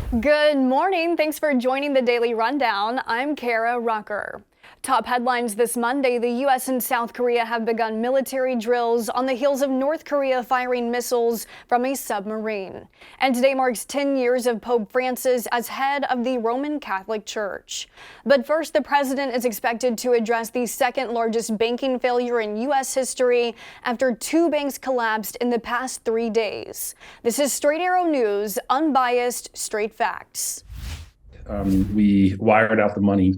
Good morning. Thanks for joining the Daily Rundown. I'm Kara Rucker. Top headlines this Monday: the U.S. and South Korea have begun military drills on the heels of North Korea firing missiles from a submarine. And today marks 10 years of Pope Francis as head of the Roman Catholic Church. But first, the president is expected to address the second largest banking failure in U.S. history after two banks collapsed in the past 3 days. This is Straight Arrow News, unbiased, straight facts. We wired out the money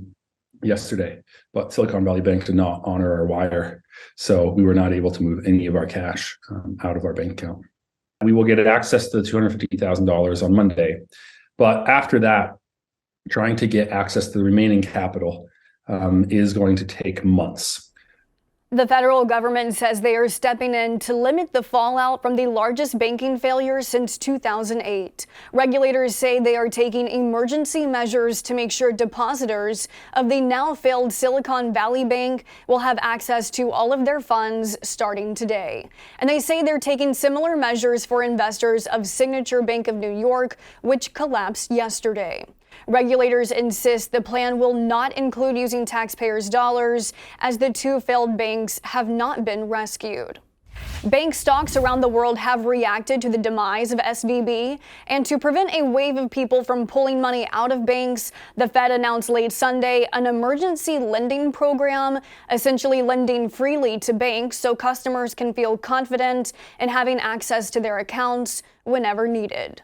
yesterday, but Silicon Valley Bank did not honor our wire, so we were not able to move any of our cash out of our bank account. We will get access to the $250,000 on Monday, but after that, trying to get access to the remaining capital is going to take months. The federal government says they are stepping in to limit the fallout from the largest banking failure since 2008. Regulators say they are taking emergency measures to make sure depositors of the now failed Silicon Valley Bank will have access to all of their funds starting today. And they say they're taking similar measures for investors of Signature Bank of New York, which collapsed yesterday. Regulators insist the plan will not include using taxpayers' dollars, as the two failed banks have not been rescued. Bank stocks around the world have reacted to the demise of SVB, and to prevent a wave of people from pulling money out of banks, the Fed announced late Sunday an emergency lending program, essentially lending freely to banks so customers can feel confident in having access to their accounts whenever needed.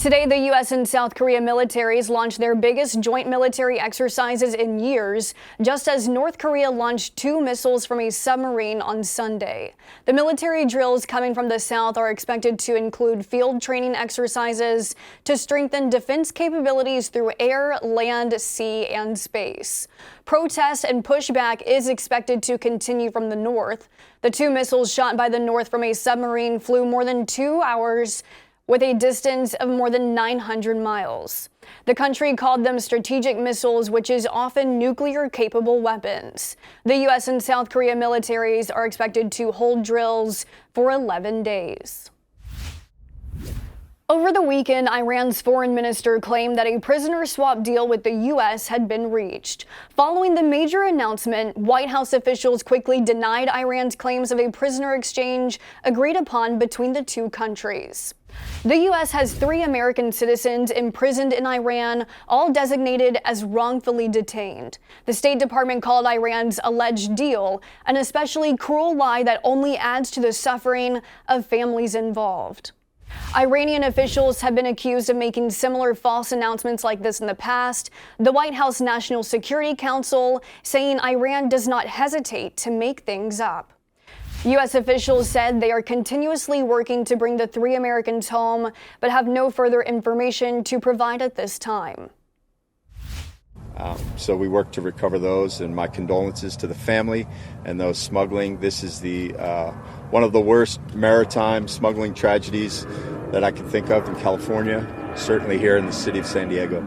Today, the U.S. and South Korea militaries launched their biggest joint military exercises in years, just as North Korea launched 2 missiles from a submarine on Sunday. The military drills coming from the South are expected to include field training exercises to strengthen defense capabilities through air, land, sea, and space. Protest and pushback is expected to continue from the North. The 2 missiles shot by the North from a submarine flew more than 2 hours, with a distance of more than 900 miles. The country called them strategic missiles, which is often nuclear-capable weapons. The U.S. and South Korea militaries are expected to hold drills for 11 days. Over the weekend, Iran's foreign minister claimed that a prisoner swap deal with the U.S. had been reached. Following the major announcement, White House officials quickly denied Iran's claims of a prisoner exchange agreed upon between the two countries. The U.S. has 3 American citizens imprisoned in Iran, all designated as wrongfully detained. The State Department called Iran's alleged deal an especially cruel lie that only adds to the suffering of families involved. Iranian officials have been accused of making similar false announcements like this in the past. The White House National Security Council saying Iran does not hesitate to make things up. U.S. officials said they are continuously working to bring the 3 Americans home, but have no further information to provide at this time. So we work to recover those, and my condolences to the family and those smuggling. This is one of the worst maritime smuggling tragedies that I can think of in California, certainly here in the city of San Diego.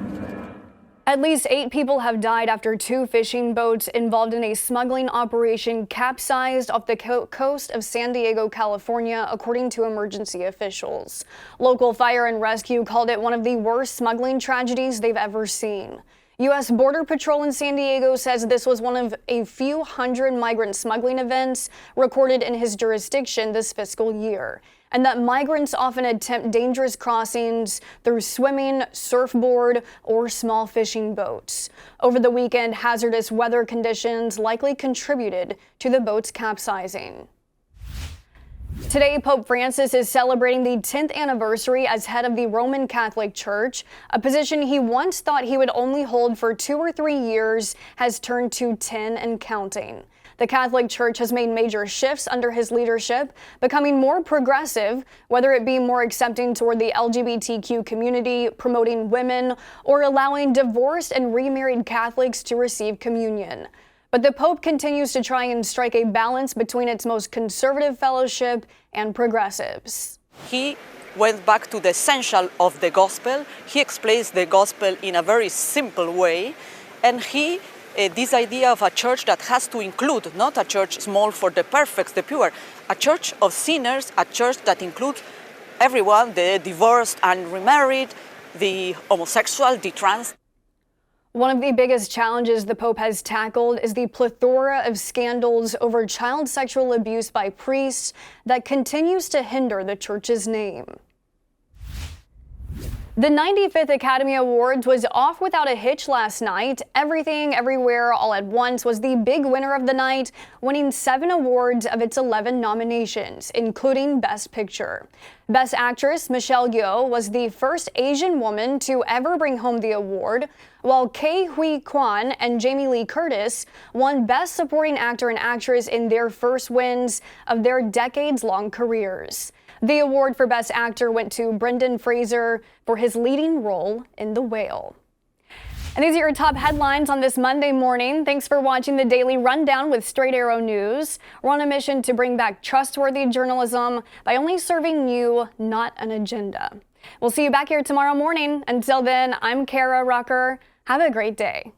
At least 8 people have died after 2 fishing boats involved in a smuggling operation capsized off the coast of San Diego, California, according to emergency officials. Local fire and rescue called it one of the worst smuggling tragedies they've ever seen. U.S. Border Patrol in San Diego says this was one of a few hundred migrant smuggling events recorded in his jurisdiction this fiscal year, and that migrants often attempt dangerous crossings through swimming, surfboard, or small fishing boats. Over the weekend, hazardous weather conditions likely contributed to the boats capsizing. Today, Pope Francis is celebrating the 10th anniversary as head of the Roman Catholic Church. A position he once thought he would only hold for 2 or 3 years has turned to 10 and counting. The Catholic Church has made major shifts under his leadership, becoming more progressive, whether it be more accepting toward the LGBTQ community, promoting women, or allowing divorced and remarried Catholics to receive communion. But the Pope continues to try and strike a balance between its most conservative fellowship and progressives. He went back to the essential of the gospel. He explains the gospel in a very simple way, and this idea of a church that has to include, not a church small for the perfect, the pure, a church of sinners, a church that includes everyone, the divorced and remarried, the homosexual, the trans. One of the biggest challenges the Pope has tackled is the plethora of scandals over child sexual abuse by priests that continues to hinder the Church's name. The 95th Academy Awards was off without a hitch last night. Everything, Everywhere, All at Once was the big winner of the night, winning 7 awards of its 11 nominations, including Best Picture. Best Actress Michelle Yeoh was the first Asian woman to ever bring home the award, while Ke Huy Quan and Jamie Lee Curtis won Best Supporting Actor and Actress in their first wins of their decades-long careers. The award for Best Actor went to Brendan Fraser for his leading role in The Whale. And these are your top headlines on this Monday morning. Thanks for watching the Daily Rundown with Straight Arrow News. We're on a mission to bring back trustworthy journalism by only serving you, not an agenda. We'll see you back here tomorrow morning. Until then, I'm Kara Rucker. Have a great day.